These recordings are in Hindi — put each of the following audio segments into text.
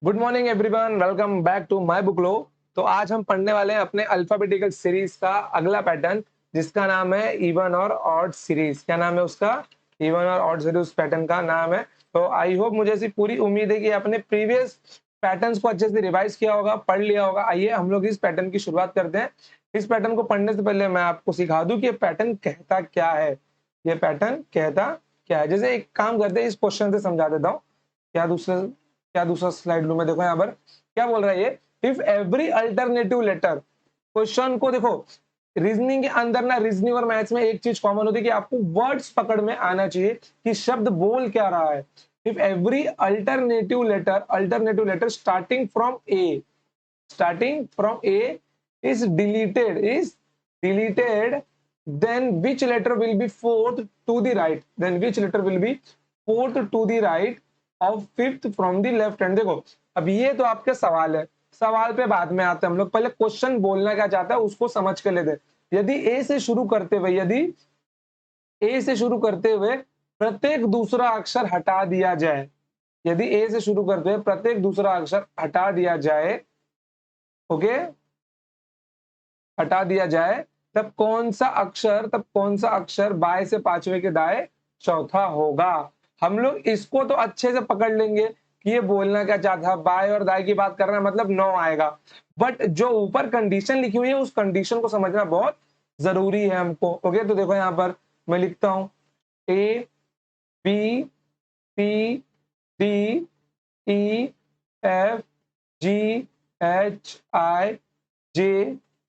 Good morning everyone, welcome back to my book लो। तो आज हम पढ़ने वाले हैं अपने अल्फाबेटिकल सीरीज का अगला पैटर्न, जिसका नाम है इवन और ऑड सीरीज। क्या नाम है उसका? इवन और ऑड सीरीज पैटर्न का नाम है। तो आई होप, मुझे ऐसी पूरी उम्मीद है कि आपने प्रीवियस पैटर्न्स को अच्छे से रिवाइज किया होगा, पढ़ लिया होगा। आइए हम लोग इस पैटर्न की शुरुआत करते हैं। इस पैटर्न को पढ़ने से पहले मैं आपको सिखा दूं कि ये पैटर्न कहता क्या है। ये पैटर्न कहता क्या है, जैसे एक काम करते हैं, इस क्वेश्चन से समझा देता हूँ। क्या दूसरा स्लाइड लूं मैं? देखो यहाँ पर क्या बोल रहा है ये। If every alternative letter, question को देखो, रीजनिंग के अंदर ना, रीजनिंग और मैथ्स में एक चीज कॉमन होती है कि आपको वर्ड्स पकड़ में आना चाहिए कि शब्द बोल क्या रहा है। If every alternative letter starting from A is deleted, then which letter will be fourth to the right, of fifth from the left hand। देखो, अब ये तो आपके सवाल है, सवाल पे बाद में आते हैं हम लोग। पहले क्वेश्चन बोलना क्या चाहता है उसको समझ के लेते। यदि ए से शुरू करते हुए प्रत्येक दूसरा अक्षर हटा दिया जाए, यदि ए से शुरू करते हुए प्रत्येक दूसरा अक्षर हटा दिया जाए, ओके, हटा दिया जाए, तब कौन सा अक्षर बाएं से पांचवें के दाएं चौथा होगा। हम लोग इसको तो अच्छे से पकड़ लेंगे कि ये बोलना क्या चाहता है, बाएं और दाएं की बात कर रहा है, मतलब 9 आएगा। बट जो ऊपर कंडीशन लिखी हुई है उस कंडीशन को समझना बहुत जरूरी है हमको। ओके, तो देखो यहाँ पर मैं लिखता हूं A B C D E F G H I J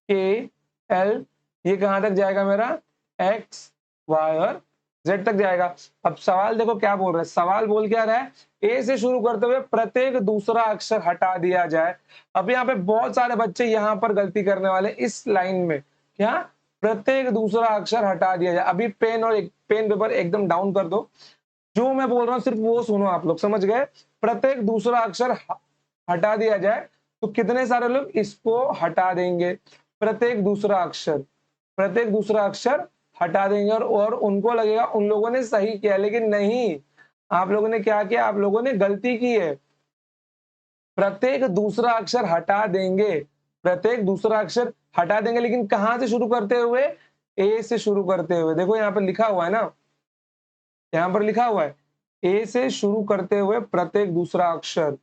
K L. ये कहां तक जाएगा मेरा? एक्स वाई और जेड तक जाएगा। अब सवाल देखो क्या बोल रहा है। सवाल बोल क्या रहा है? ए से शुरू करते हुए प्रत्येक दूसरा अक्षर हटा दिया जाए। अब यहाँ पे बहुत सारे बच्चे यहाँ पर गलती करने वाले इस लाइन में। क्या? प्रत्येक दूसरा अक्षर हटा दिया जाए। अभी पेन पेपर एकदम डाउन कर दो। जो मैं बोल रहा हूँ सिर्फ वो सुनो, आप लोग समझ गए। प्रत्येक दूसरा अक्षर हटा दिया जाए, तो कितने सारे लोग इसको हटा देंगे? प्रत्येक दूसरा अक्षर हटा देंगे, और उनको लगेगा उन लोगों ने सही किया, लेकिन नहीं। आप लोगों ने क्या किया? आप लोगों ने गलती की है। प्रत्येक दूसरा अक्षर हटा देंगे, प्रत्येक दूसरा अक्षर हटा देंगे, लेकिन कहां से शुरू करते हुए? ए से शुरू करते हुए। देखो यहाँ पर लिखा हुआ है ना, यहाँ पर लिखा हुआ है ए से शुरू करते हुए प्रत्येक दूसरा अक्षर,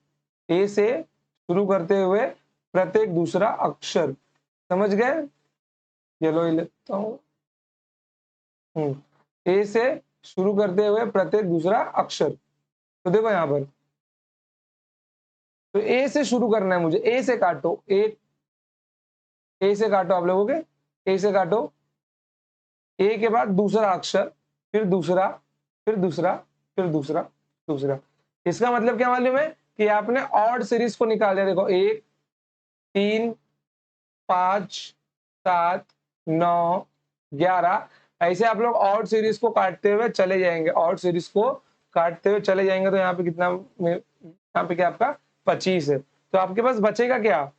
ए से शुरू करते हुए प्रत्येक दूसरा अक्षर। समझ गए? येलो ही लेता हूं। ए से शुरू करते हुए प्रत्येक दूसरा अक्षर। तो देखो यहाँ पर, तो ए से शुरू करना है मुझे। ए से काटो, ए से काटो आप लोगों के, ए से काटो। ए के बाद दूसरा अक्षर, फिर दूसरा, फिर दूसरा, फिर दूसरा, दूसरा। इसका मतलब क्या मालूम है? कि आपने ऑड सीरीज को निकाल दिया। देखो 1 3 5 7 9 11, ऐसे आप लोग ऑड सीरीज को काटते हुए चले जाएंगे। ऑड सीरीज को काटते हुए चले जाएंगे, तो यहाँ पे कितना, यहाँ पे क्या आपका 25 है। तो आपके पास बचेगा क्या?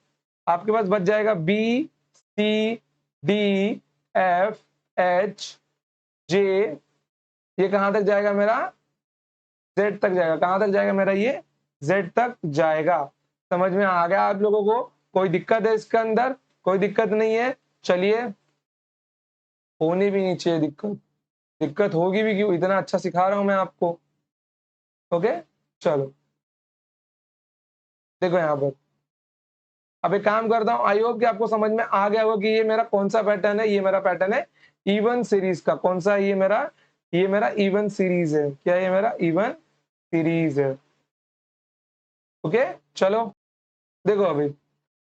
आपके पास बच जाएगा B C D F H J. ये कहां तक जाएगा मेरा? जेड तक जाएगा। कहां तक जाएगा मेरा? ये जेड तक जाएगा। समझ में आ गया आप लोगों को? कोई दिक्कत है इसके अंदर? कोई दिक्कत नहीं है। चलिए, होनी भी नहीं चाहिए दिक्कत। दिक्कत होगी भी क्यों? इतना अच्छा सिखा रहा हूं मैं आपको। ओके, चलो देखो यहाँ पर। अब एक काम करता हूँ, आई होप कि आपको समझ में आ गया होगा कि ये मेरा कौन सा पैटर्न है। ये मेरा पैटर्न है इवन सीरीज का। कौन सा? ये मेरा इवन सीरीज है। क्या? ये मेरा इवन सीरीज है। ओके, चलो देखो अभी।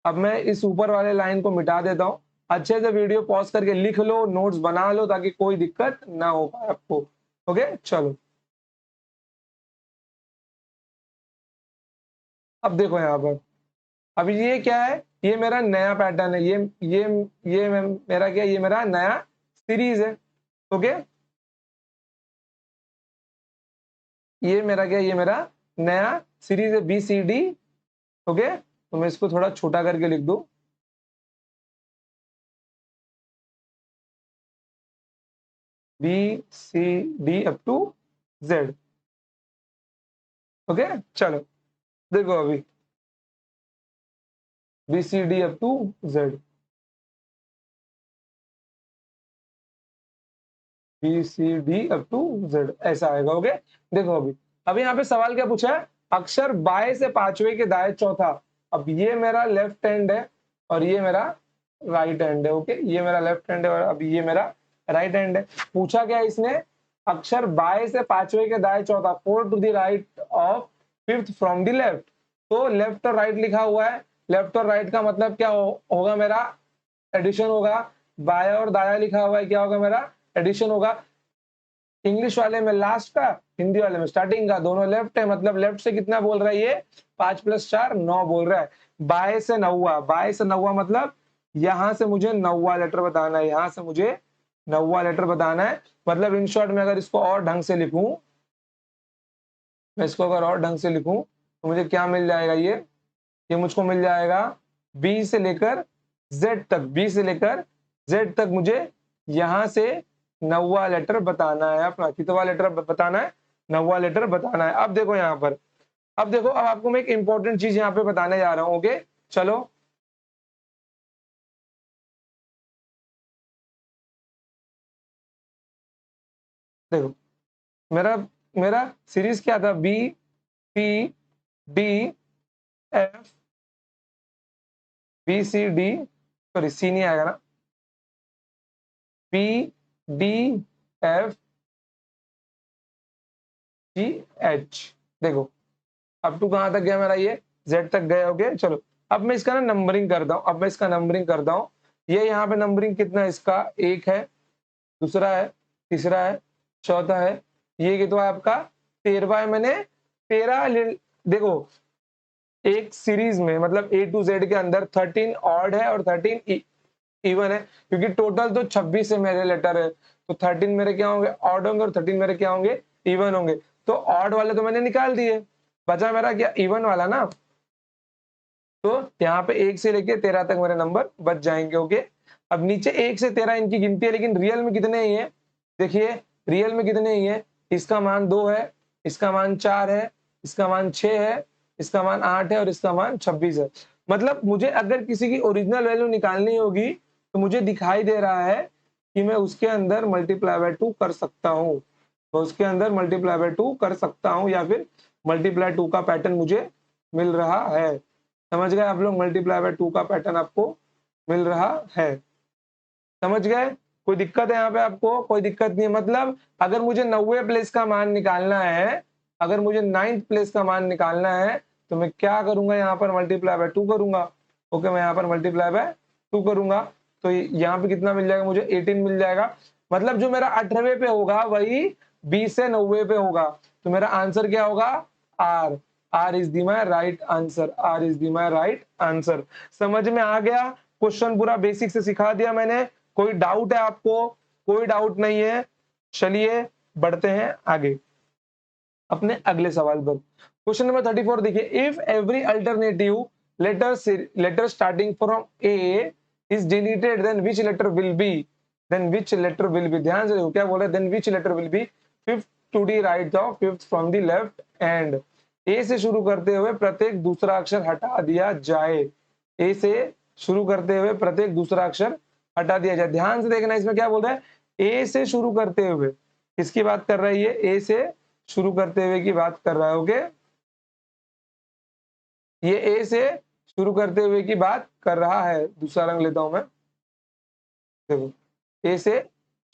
अब मैं इस ऊपर वाले लाइन को मिटा देता हूं। अच्छे से वीडियो पॉज करके लिख लो, नोट्स बना लो, ताकि कोई दिक्कत ना हो पाए आपको। ओके, चलो अब देखो यहाँ पर। अब ये क्या है? ये मेरा नया पैटर्न है। मेरा क्या है? ये मेरा नया सीरीज है। ओके, ये मेरा क्या है? ये मेरा नया सीरीज है, बी सी डी। ओके, तो मैं इसको थोड़ा छोटा करके लिख दूं। B C D up to Z. Okay, चलो देखो अभी। B C D up to Z, B C D up to Z, ऐसा आएगा। ओके, देखो अभी यहाँ पे सवाल क्या पूछा है, अक्षर बाएं से पांचवे के दाएं चौथा। अब ये मेरा लेफ्ट हैंड है और ये मेरा राइट हैंड है। ओके, ये मेरा लेफ्ट हैंड है और अभी ये मेरा राइट हैंड है। पूछा क्या इसने, अक्षर बाएं से पांचवे के दाएं चौथा, 4 to the right of 5th from the left. तो लेफ्ट और राइट लिखा हुआ है, लेफ्ट और राइट का मतलब क्या होगा मेरा, एडिशन होगा। बाया और दाया लिखा हुआ है, क्या होगा मेरा, एडिशन होगा। इंग्लिश वाले में लास्ट का, हिंदी वाले में स्टार्टिंग का, दोनों लेफ्ट है, मतलब लेफ्ट से कितना बोल रहा है ये, 5 + 4 9 बोल रहा है। बाएं से नौवा, बाएं से नौवा मतलब यहां से मुझे नौवा लेटर बताना है, यहां से मुझे नौवा लेटर बताना है। मतलब इन शॉर्ट में अगर इसको और ढंग से लिखूं, मैं इसको अगर और ढंग से लिखूं तो मुझे क्या मिल जाएगा, ये मुझको मिल जाएगा बी से लेकर जेड तक, बी से लेकर जेड तक मुझे यहां से नौवा लेटर बताना है, अपना कितवा लेटर बताना है, नौवा लेटर बताना है। अब देखो यहाँ पर, अब देखो, अब आपको मैं एक इंपॉर्टेंट चीज यहाँ पे बताने जा रहा हूं। ओके, चलो देखो, मेरा मेरा सीरीज क्या था, B C D F, B C D, sorry C नहीं आएगा ना, B D F G H. देखो अप टू कहां तक गया मेरा, ये जेड तक गया। ओके चलो, अब मैं इसका ना नंबरिंग करता हूं, अब मैं इसका नंबरिंग करता हूं। ये यहाँ पे नंबरिंग कितना है इसका, एक है, दूसरा है, तीसरा है, चौथा है, ये कितना है आपका 13वां है। मैंने 13 देखो, एक सीरीज में मतलब ए टू जेड के अंदर 13 ऑड है और 13 इवन है, क्योंकि टोटल तो 26 है मेरे लेटर है, तो 13 मेरे क्या होंगे, ऑड होंगे, और 13 मेरे क्या होंगे, इवन होंगे। तो ऑड वाले तो मैंने निकाल दिए, बचा मेरा क्या, इवन वाला ना। तो यहाँ पे 1 से लेके 13 तक मेरे नंबर बच जाएंगे। ओके, अब नीचे 1 से 13 इनकी गिनती है, लेकिन रियल में कितने ही है, देखिए रियल में कितने ही है, इसका मान 2 है, इसका मान 4 है, इसका मान 6 है, इसका मान 8 है और इसका मान 26 है। मतलब मुझे अगर किसी की ओरिजिनल वैल्यू निकालनी होगी तो मुझे दिखाई दे रहा है कि मैं उसके अंदर मल्टीप्लाई बाय 2 कर सकता हूँ, मैं उसके अंदर मल्टीप्लाई बाय 2 कर सकता हूँ, या फिर मल्टीप्लाई 2 का पैटर्न मुझे मिल रहा है। समझ गए आप लोग, मल्टीप्लाई बाय 2 का पैटर्न आपको मिल रहा है। समझ गए, कोई दिक्कत है यहाँ पे आपको, कोई दिक्कत नहीं है। मतलब अगर मुझे 90 प्लेस का मान निकालना है, अगर मुझे 9th प्लेस का मान निकालना है, तो मैं क्या करूंगा, यहाँ पर मल्टीप्लाई बाय 2 करूंगा। ओके, मैं यहाँ पर मल्टीप्लाई बाय 2 करूंगा, तो यहाँ पे कितना मिल जाएगा मुझे, 18 मिल जाएगा। मतलब जो मेरा 18वें पे होगा वही 20 से 90 पे होगा, तो मेरा आंसर क्या होगा, R. R is the my right answer, R is the my right answer. समझ में आ गया, क्वेश्चन पूरा बेसिक से सिखा दिया मैंने। कोई डाउट है आपको, कोई डाउट नहीं है। चलिए बढ़ते हैं आगे अपने अगले सवाल पर। क्वेश्चन नंबर 34 देखिए, if every alternative letter starting from A is deleted then which letter will be, then which letter will be, ध्यान से देखो क्या बोल रहा है, then which letter will be 5th to the right of 5th from the left end. A से शुरू करते हुए प्रत्येक दूसरा अक्षर हटा दिया जाए, ए से शुरू करते हुए प्रत्येक दूसरा अक्षर हटा दिया जाए। ध्यान से देखना, इसमें क्या बोल रहा है, ए से शुरू करते हुए, किसकी बात कर रहा है ये, ए से शुरू करते हुए की बात कर रहा है। ओके, ये ए से शुरू करते हुए की बात कर रहा है। दूसरा रंग लेता हूं मैं, देखो ए से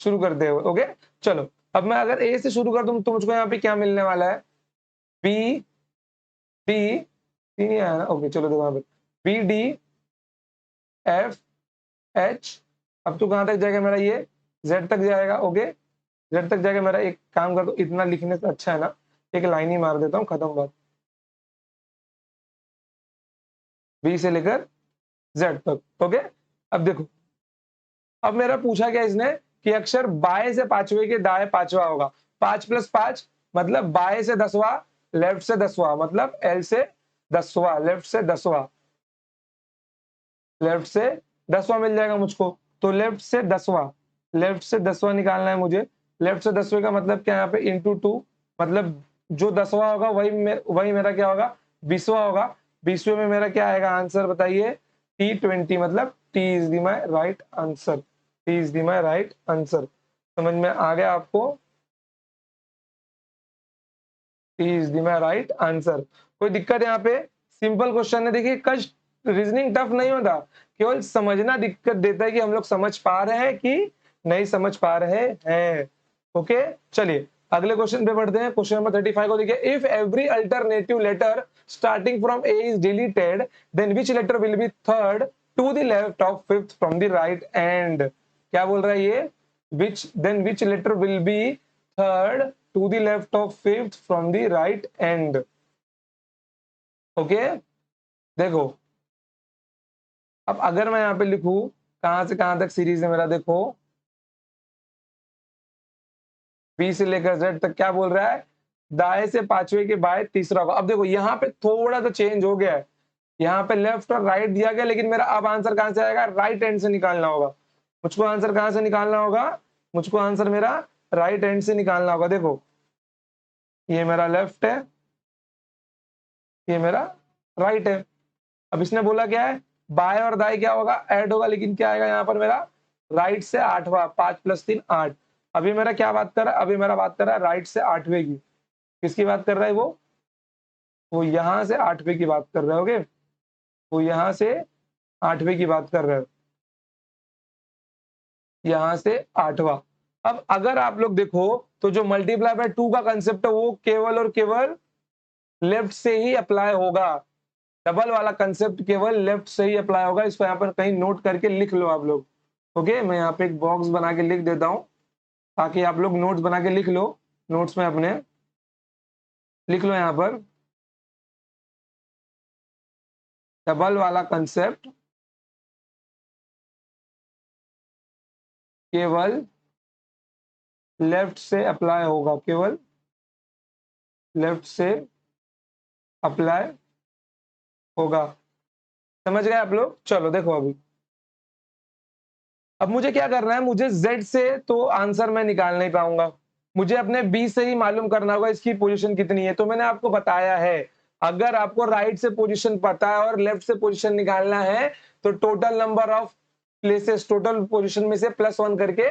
शुरू करते हुए। ओके चलो, अब मैं अगर ए से शुरू कर दूं तो मुझको यहाँ पे क्या मिलने वाला है, बी डी, सी नहीं आया ना, ओके चलो देखो यहाँ पे बी डी एफ एच। अब तो कहां तक जाएगा मेरा, ये जेड तक जाएगा। ओके, जेड तक जाएगा मेरा। एक काम कर दो, इतना लिखने से अच्छा है ना, एक लाइन ही मार देता हूँ, खत्म बात, बी से लेकर जेड तक। ओके, अब देखो, अब मेरा पूछा क्या इसने कि अक्षर बाएं से पांचवे के दाएं पांचवा होगा, 5 + 5 मतलब बाएं से 10वां, लेफ्ट से 10वां, मतलब एल से 10वां, लेफ्ट से 10वां, लेफ्ट से 10वां मिल जाएगा मुझको। तो लेफ्ट से 10वां, लेफ्ट से 10वां निकालना है मुझे। लेफ्ट से 10वें का मतलब क्या, यहाँ पे इंटू 2, मतलब जो 10वां होगा वही मेरा क्या होगा, 20वां होगा। 20वें में मेरा क्या आएगा आंसर बताइए, T20 मतलब T is the my right answer, T is the my right answer. समझ में आ गया आपको? T is the my right answer. कोई दिक्कत यहाँ पे? सिंपल क्वेश्चन है। देखिए कष्ट रीजनिंग टफ नहीं होता, केवल समझना दिक्कत देता है कि हम लोग समझ पा रहे हैं कि नहीं समझ पा रहे हैं। ओके चलिए अगले क्वेश्चन पे बढ़ते हैं। क्वेश्चन नंबर 35 को देखिए, if every alternative letter starting from A is deleted then which letter will be third to the left of fifth from the right end. क्या बोल रहा है ये? Which letter will be third to the left of fifth from the right end. Okay देखो अब अगर मैं यहां पे लिखूं कहां से कहां तक सीरीज है मेरा, देखो बी से लेकर जेड तक क्या बोल रहा है, दाएं से पांचवे के बाएं तीसरा होगा। अब देखो यहाँ पे थोड़ा सा चेंज हो गया है, यहाँ पे लेफ्ट और राइट दिया गया, लेकिन मेरा अब आंसर कहां से आएगा? राइट एंड से निकालना होगा। मुझको आंसर कहां से निकालना होगा? मुझको आंसर मेरा राइट एंड से निकालना होगा। देखो ये मेरा लेफ्ट है, ये मेरा राइट है। अब इसने बोला क्या है, बाएं और दाएं क्या होगा? ऐड होगा, लेकिन क्या आएगा यहाँ पर मेरा? राइट से आठवां, 5 + 3 8। अभी मेरा क्या बात कर रहा है? अभी मेरा बात कर रहा है राइट से आठवें की। किसकी बात कर रहा है वो यहां से आठवें की बात कर रहे होगे, वो यहां से आठवें की बात कर रहे हो, यहां से आठवां। अब अगर आप लोग देखो तो जो मल्टीप्लाई बाय 2 का कंसेप्ट है वो केवल और केवल लेफ्ट से ही अप्लाई होगा। डबल वाला कंसेप्ट केवल लेफ्ट से ही अप्लाई होगा। इसको यहाँ पर कहीं नोट करके लिख लो आप लोग। ओके मैं यहाँ पे एक बॉक्स बना के लिख देता हूं ताकि आप लोग नोट्स बना के लिख लो। नोट्स में अपने लिख लो यहाँ पर, डबल वाला कंसेप्ट केवल लेफ्ट से अप्लाई होगा, केवल लेफ्ट से अप्लाई होगा। समझ गए आप लोग? चलो देखो अभी अब मुझे क्या करना है, मुझे Z से तो आंसर मैं निकाल नहीं पाऊंगा, मुझे अपने B से ही मालूम करना होगा इसकी पोजीशन कितनी है। तो मैंने आपको बताया है अगर आपको राइट से पोजीशन पता है और लेफ्ट से पोजीशन निकालना है तो total number of places, total position में से +1 करके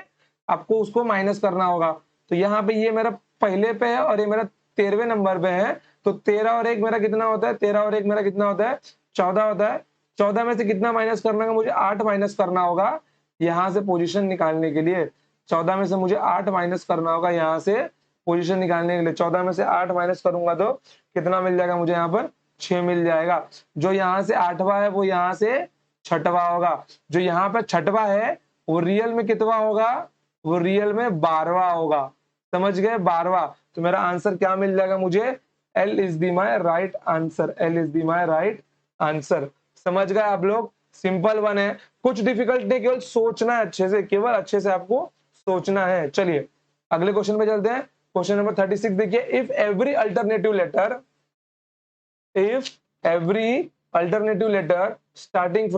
आपको उसको माइनस करना होगा। तो यहाँ पे ये मेरा पहले पे है और ये मेरा 13वें नंबर पे है। तो 13 और 1 मेरा कितना होता है? 13 और 1 मेरा कितना होता है? 14 होता है। 14 में से कितना माइनस करना है? मुझे 8 माइनस करना होगा यहाँ से पोजीशन निकालने के लिए। 14 में से मुझे 8 माइनस करना होगा यहाँ से पोजीशन निकालने के लिए। 14 में से 8 माइनस करूंगा तो कितना मिल जाएगा मुझे? यहाँ पर 6 मिल जाएगा। जो यहाँ से 8वां है वो यहाँ से 6वां होगा। जो यहाँ पर 6वां है वो रियल में कितना होगा? वो रियल में 12वां होगा। समझ गए? 12वां। तो मेरा आंसर क्या मिल जाएगा मुझे? L is the my right answer, L is the my right answer. समझ गए आप लोग? सिंपल वन है, कुछ डिफिकल्ट नहीं, केवल सोचना है अच्छे से, केवल अच्छे से आपको सोचना है। चलिए अगले क्वेश्चन पे चलते हैं। क्वेश्चन नंबर 36 देखिए, if every alternative letter starting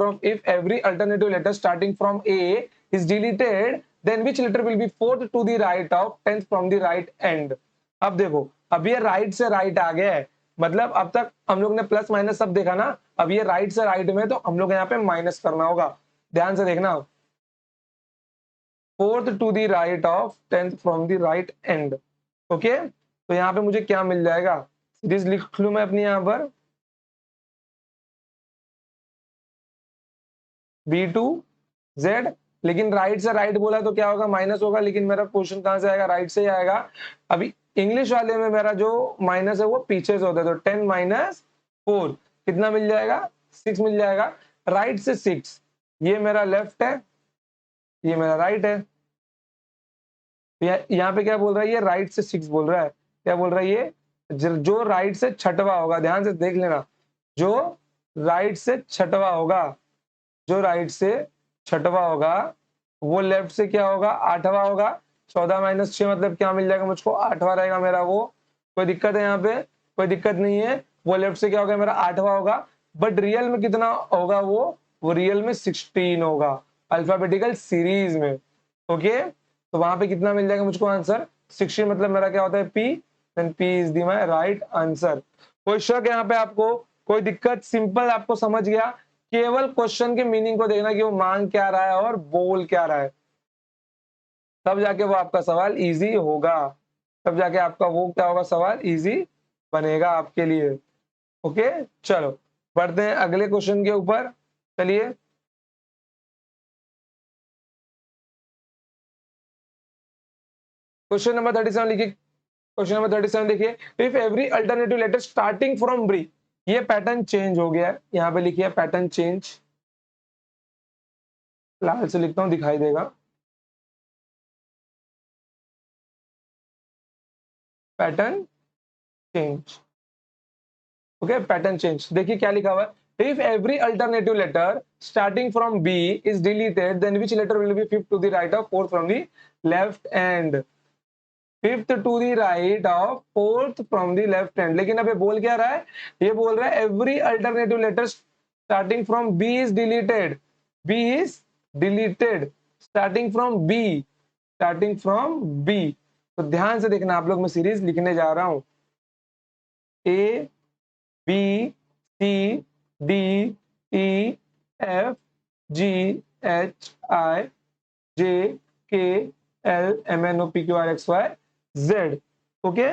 from A is deleted then which letter will be fourth to the right of 10th from the right end। अब देखो अब ये राइट से राइट आ गया है, मतलब अब तक हम लोग ने प्लस माइनस सब देखा ना, अब ये राइट से राइट में तो हम लोग यहाँ पे माइनस करना होगा। ध्यान से देखना, fourth to the right of 10th from the right end. Okay तो यहाँ पे मुझे क्या मिल जाएगा? सीरीज लिख लू मैं अपनी यहाँ पर B2Z, लेकिन राइट से राइट बोला तो क्या होगा? माइनस होगा, लेकिन मेरा क्वेश्चन कहां से आएगा? राइट से ही आएगा। अभी इंग्लिश वाले में मेरा जो माइनस है वो पीछे से होता है, तो 10 - 4 कितना मिल जाएगा? 6 मिल जाएगा। राइट से 6, ये मेरा लेफ्ट है, ये मेरा राइट है। यहाँ पे क्या बोल रहा है? ये राइट से 6 बोल रहा है। क्या बोल रहा है ये? जो राइट से 6वां होगा, ध्यान से देख लेना, जो राइट से 6वां होगा, जो राइट से 6वां होगा वो लेफ्ट से क्या होगा? 8वां होगा। 14 - 6 मतलब क्या मिल जाएगा मुझको? 8वां रहेगा मेरा वो। कोई दिक्कत है यहाँ पे? कोई दिक्कत नहीं है। वो लेफ्ट से क्या होगा? मेरा 8वां होगा। बट रियल में कितना होगा? वो रियल में 16 होगा, अल्फाबेटिकल सीरीज में। ओके तो वहां पे कितना मिल जाएगा मुझको आंसर? 16 मतलब मेरा क्या होता है? P, then P is the my right answer. कोई शक यहाँ पे आपको? कोई दिक्कत? सिंपल आपको समझ गया? केवल क्वेश्चन के मीनिंग को देखना कि वो मांग क्या रहा है और बोल क्या रहा है, तब जाके वो आपका सवाल इजी होगा, तब जाके आपका वो क्या होगा, सवाल इजी बनेगा आपके लिए। ओके, चलो बढ़ते हैं अगले क्वेश्चन के ऊपर। चलिए, क्वेश्चन नंबर 37 लिखिए। क्वेश्चन नंबर 37 देखिए, if every alternative letter starting from B, ये पैटर्न चेंज हो गया है, यहाँ पे लिखिए पैटर्न चेंज, लाल से लिखता हूं दिखाई देगा, pattern change. Okay, pattern change. देखिए क्या लिखा हुआ है, if every alternative letter starting from B is deleted then which letter will be fifth to the right of fourth from the left end, fifth to the right of fourth from the left hand. लेकिन अब ये बोल क्या रहा है, ये बोल रहा है every alternative letter starting from B is deleted, B is deleted, starting from B, starting from B. तो ध्यान से देखना आप लोग, मैं सीरीज लिखने जा रहा हूं, A B C D E F G H I J K L M N O P Q R X Y Z. Okay,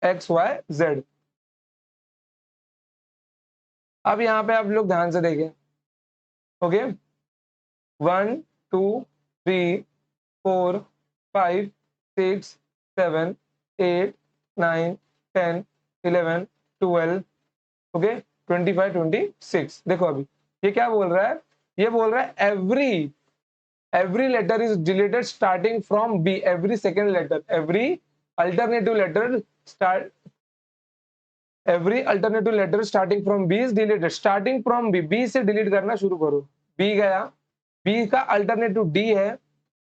X Y Z. अब यहां पे आप लोग ध्यान से देखें। Okay, 1 2 3 4 5 6 7 8 9 10 11 12, okay 25 26। देखो अभी ये क्या बोल रहा है, ये बोल रहा है every letter is deleted starting from B, every second letter, every alternative letter start, every alternative letter starting from B is deleted, starting from B, B से डिलीट करना शुरू करो, बी गया, बी का अल्टरनेटिव डी है,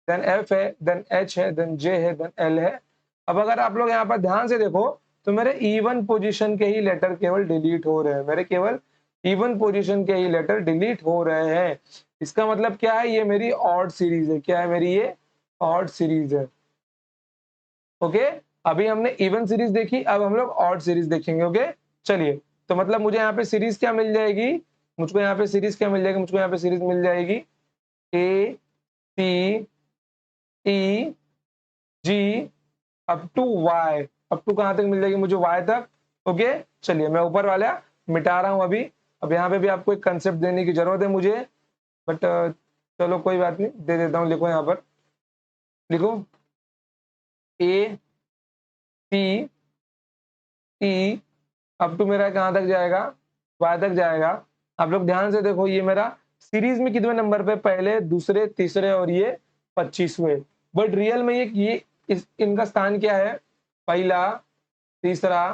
देन एफ है, देन एच है, देन जे है, देन एल है। अब अगर आप लोग यहाँ पर ध्यान से देखो तो मेरे इवन पोजीशन के ही लेटर केवल डिलीट हो रहे हैं, मेरे केवल इवन पोजीशन के ही लेटर डिलीट हो रहे हैं। इसका मतलब क्या है, ये मेरी ऑड सीरीज है, क्या है मेरी ये ऑड सीरीज है। ओके, अभी हमने इवन सीरीज देखी, अब हम लोग ऑड सीरीज देखेंगे। ओके, चलिए, तो मतलब मुझे यहाँ पे सीरीज क्या मिल जाएगी, मुझको यहाँ पे सीरीज क्या मिल जाएगी, मुझको यहाँ पे सीरीज मिल जाएगी A C E G up to Y, up to कहां तक मिल जाएगी मुझे, वाई तक। ओके, चलिए मैं ऊपर वाला मिटा रहा हूं अभी। अब यहाँ पे भी आपको एक कंसेप्ट देने की जरूरत है मुझे, बट चलो कोई बात नहीं, दे देता हूँ। लिखो यहाँ पर, लिखो ए सी ई अप टू मेरा कहां तक जाएगा, वाई तक जाएगा। आप लोग ध्यान से देखो, ये मेरा सीरीज में कितने नंबर पे, पहले दूसरे तीसरे और ये 25वें, बट रियल में ये इनका स्थान क्या है, पहला तीसरा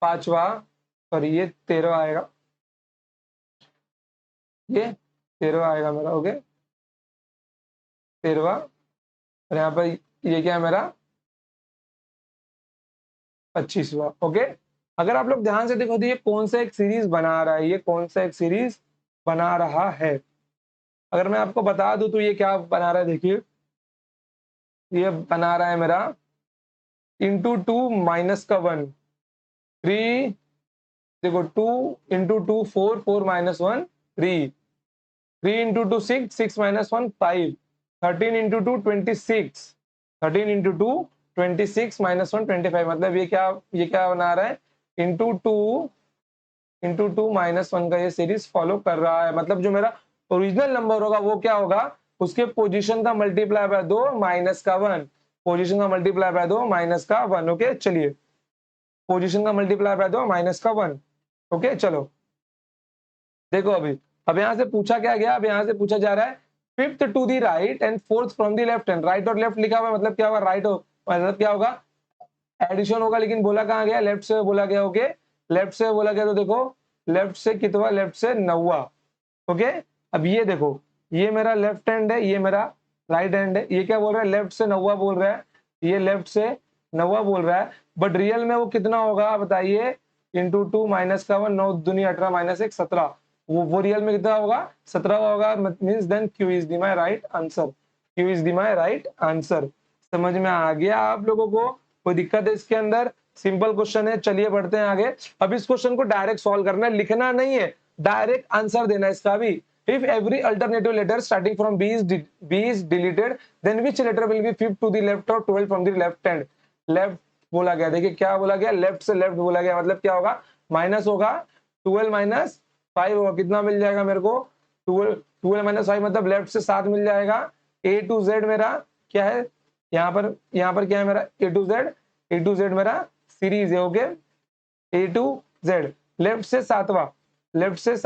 पांचवा और ये 13 आएगा, ये 13 आएगा मेरा। ओके, 13, और यहाँ पर ये क्या है मेरा 25वां। ओके, अगर आप लोग ध्यान से देखो तो ये कौन सा एक सीरीज बना रहा है, ये कौन सा एक सीरीज बना रहा है, अगर मैं आपको बता दूं तो ये क्या बना रहा है, देखिए ये बना रहा है मेरा इंटू टू माइनस का 1, 3, देखो 2 into two 4, 4 minus 1 3, 3 into two 6, 6 minus 1 5, 13 into two 26, 13 into two 26 minus 1 25। मतलब ये क्या बना रहा है, इंटू टू माइनस 1 का ये सीरीज फॉलो कर रहा है। मतलब जो मेरा ओरिजिनल नंबर होगा वो क्या होगा, उसके पोजीशन का मल्टीप्लाई बाय 2 माइनस का 1, पोजीशन का मल्टीप्लाई बाय 2 माइनस का 1। ओके, चलिए पोजीशन का मल्टीप्लाई बाय 2 माइनस का 1। ओके, चलो देखो अभी, अब यहां से पूछा क्या गया, अब यहां से पूछा जा रहा है fifth to the right end fourth from the left hand. Right और लेफ्ट लिखा हुआ है, मतलब क्या होगा, राइट हो मतलब क्या होगा, एडिशन होगा, लेकिन बोला कहां गया, लेफ्ट से बोला गया। ओके, लेफ्ट से बोला गया तो देखो लेफ्ट से कितवा, लेफ्ट से 9वां। ओके, अब ये देखो, ये मेरा लेफ्ट हैंड है, ये मेरा राइट हैंड है, ये क्या बोल रहा है, लेफ्ट से 9वां बोल रहा है, ये लेफ्ट से 9वां बोल रहा है, बट रियल में वो कितना होगा बताइए, इंटू टू माइनस का 1, 9 दूनी 18 माइनस 1 17, वो रियल में कितना होगा, 17 होगा। Means then Q is the my right answer, Q is the my right answer. समझ में आ गया आप लोगों को, कोई दिक्कत है इसके अंदर, सिंपल क्वेश्चन है। चलिए बढ़ते हैं आगे। अब इस क्वेश्चन को डायरेक्ट सॉल्व करना है, लिखना नहीं है, डायरेक्ट आंसर देना इसका भी। If every alternative letter starting from B is deleted then which letter will be 5 to the left और 12 from the left hand. Left बोला गया, देखिए क्या बोला गया, लेफ्ट से लेफ्ट बोला गया, मतलब क्या होगा, माइनस होगा 12 माइनस 5 होगा, कितना मिल जाएगा मेरे को, 12 माइनस 5 मतलब लेफ्ट से 7 मिल जाएगा। ए टू जेड मेरा क्या है, यहाँ पर क्या है मेरा, ए टू जेड मेरा सीरीज है। Okay, A to Z left से सातवां, लेफ्ट से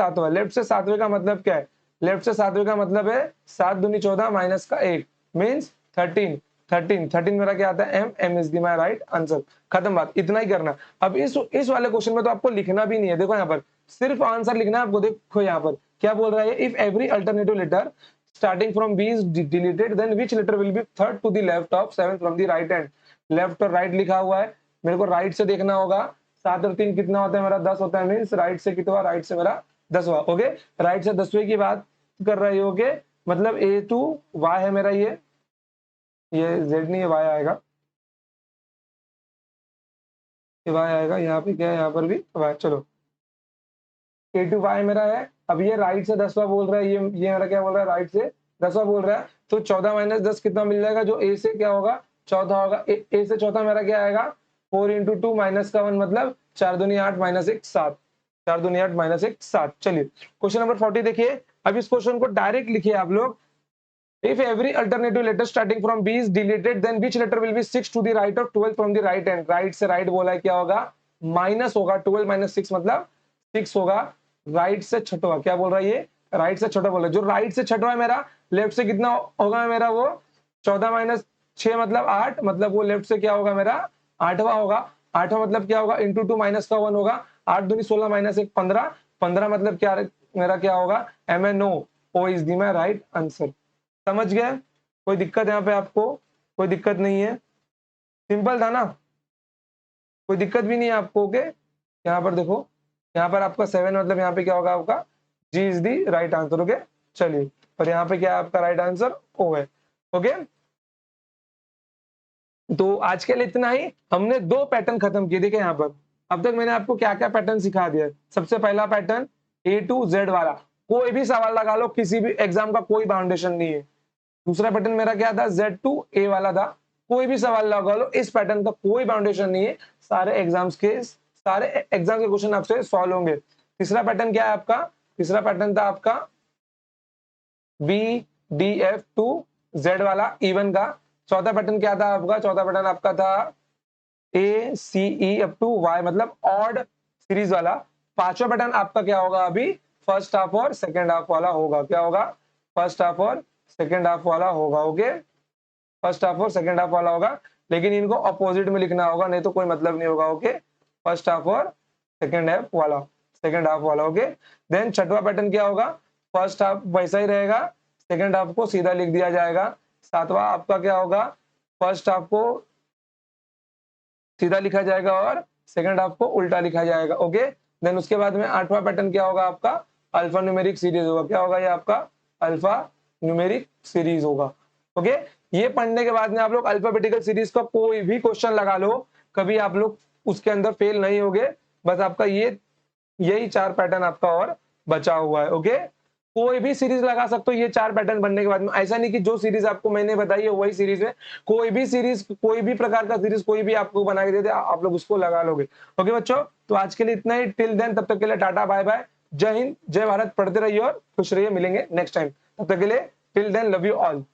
सातवें का मतलब क्या है, लेफ्ट से सातवें का मतलब है 7 दूनी 14 माइनस का 1 मीन्स 13 मेरा क्या आता है, M is the my right answer. खत्म बात, इतना ही करना। अब इस वाले क्वेश्चन में तो आपको लिखना भी नहीं है, देखो यहाँ पर सिर्फ आंसर लिखना है आपको। देखो यहाँ पर क्या बोल रहा है, if every alternative letter starting from B is deleted then which letter will be third to the left of 7 from the right hand। Left और राइट लिखा हुआ है, मेरे को राइट से देखना होगा। 7 और 3 कितना होता है मेरा, 10 होता है, मीन्स राइट से कितना, राइट से मेरा 10वां। ओके, राइट से 10वें की बात कर रहे हो, ओके, मतलब ए टू वाई है मेरा, ये जेड नहीं है, वाई आएगा, ये वाई आएगा, यहाँ पे क्या है, यहाँ पर भी वाई। चलो ए टू वाई मेरा है। अब ये राइट से 10वां बोल रहा है, ये मेरा क्या बोल रहा है, राइट से 10वां बोल रहा है, तो 14 माइनस 10 कितना मिल जाएगा, जो ए से क्या होगा, चौथा होगा। ए से चौथा मेरा क्या आएगा, 4 इंटू 2 माइनस का 1 मतलब 4 दूनी 8 माइनस 1 7, 4 दूनी 8 माइनस 1 7। चलिए क्वेश्चन नंबर 40 देखिए। अब इस क्वेश्चन को डायरेक्ट लिखिए आप लोग। If every alternative letter starting from B is deleted, then which letter will be 6 to the right of 12 from the right hand। Right से राइट बोला है, क्या होगा, माइनस होगा, 12 माइनस 6 मतलब 6 होगा। राइट से छठवा क्या बोल रहा है, ये राइट से छठवा बोल रहा है, जो राइट से छठवा है मेरा, लेफ्ट से कितना होगा मेरा, वो 14 माइनस 6 मतलब 8, मतलब वो लेफ्ट से क्या होगा मेरा, 8वां होगा। 8वां मतलब क्या होगा, इंटू 2 माइनस का 1 होगा, 8 दूनी 16 माइनस 1 15, 15 मतलब क्या मेरा क्या होगा, MNO, O is the my right answer. समझ गए, कोई दिक्कत यहाँ पे आपको, कोई दिक्कत नहीं है, सिंपल था ना, कोई दिक्कत भी नहीं है आपको। ओके, यहाँ पर देखो, यहाँ पर आपका 7 मतलब यहाँ पे क्या होगा आपका, G is the right answer. Okay, चलिए, और यहाँ पे क्या है आपका राइट आंसर, ओ है। ओके, तो आज के लिए इतना ही, हमने 2 पैटर्न खत्म किए। देखिए यहाँ पर अब तक मैंने आपको क्या क्या पैटर्न सिखा दिया। सबसे पहला पैटर्न ए टू जेड वाला, कोई भी सवाल लगा लो, किसी भी एग्जाम का कोई बाउंडेशन नहीं है। दूसरा पैटर्न मेरा क्या था, Z टू A वाला था, कोई भी सवाल लगा लो, इस पैटर्न का कोई बाउंडेशन नहीं है, सारे एग्जाम के क्वेश्चन आपसे सॉल्व होंगे। तीसरा पैटर्न क्या है आपका, तीसरा पैटर्न था आपका BDF टू Z वाला इवन का। चौथा पैटर्न क्या था आपका, चौथा पैटर्न आपका था ACE अप टू Y मतलब ऑड सीरीज वाला। पांचवा पैटर्न आपका क्या होगा, अभी फर्स्ट हाफ और सेकेंड हाफ वाला होगा। क्या होगा, फर्स्ट हाफ और सेकेंड हाफ वाला होगा। ओके, फर्स्ट हाफ और सेकेंड हाफ वाला होगा, लेकिन इनको अपोजिट में लिखना होगा, नहीं तो कोई मतलब नहीं होगा। ओके, फर्स्ट हाफ और सेकेंड हाफ वाला। ओके, देन छठवां पैटर्न क्या होगा, फर्स्ट हाफ वैसा ही रहेगा, सेकेंड हाफ को सीधा लिख दिया जाएगा। सातवां आपका क्या होगा, फर्स्ट हाफ को सीधा लिखा जाएगा और सेकेंड हाफ को उल्टा लिखा जाएगा। ओके, देन उसके बाद में आठवां पैटर्न क्या होगा आपका, अल्फा न्यूमेरिक सीरीज होगा। क्या होगा ये आपका, अल्फा न्यूमेरिक सीरीज होगा। ओके, ये पढ़ने के बाद में आप लोग अल्फाबेटिकल सीरीज का कोई भी क्वेश्चन लगा लो, कभी आप लोग उसके अंदर फेल नहीं होगे। बस आपका यही 4 पैटर्न आपका और बचा हुआ है। ओके, कोई भी सीरीज लगा सकते हो ये 4 पैटर्न बनने के बाद में। ऐसा नहीं कि जो सीरीज आपको मैंने बताई है वही सीरीज है, कोई भी सीरीज, कोई भी प्रकार का सीरीज कोई भी आपको बना के दे दे, आप लोग उसको लगा लोगे। ओके बच्चों, तो आज के लिए इतना ही। टिल देन, तब तक के लिए टाटा बाय बाय, जय हिंद जय भारत, पढ़ते रहिए और खुश रहिए। मिलेंगे नेक्स्ट टाइम, तब तक के लिए till then love you all.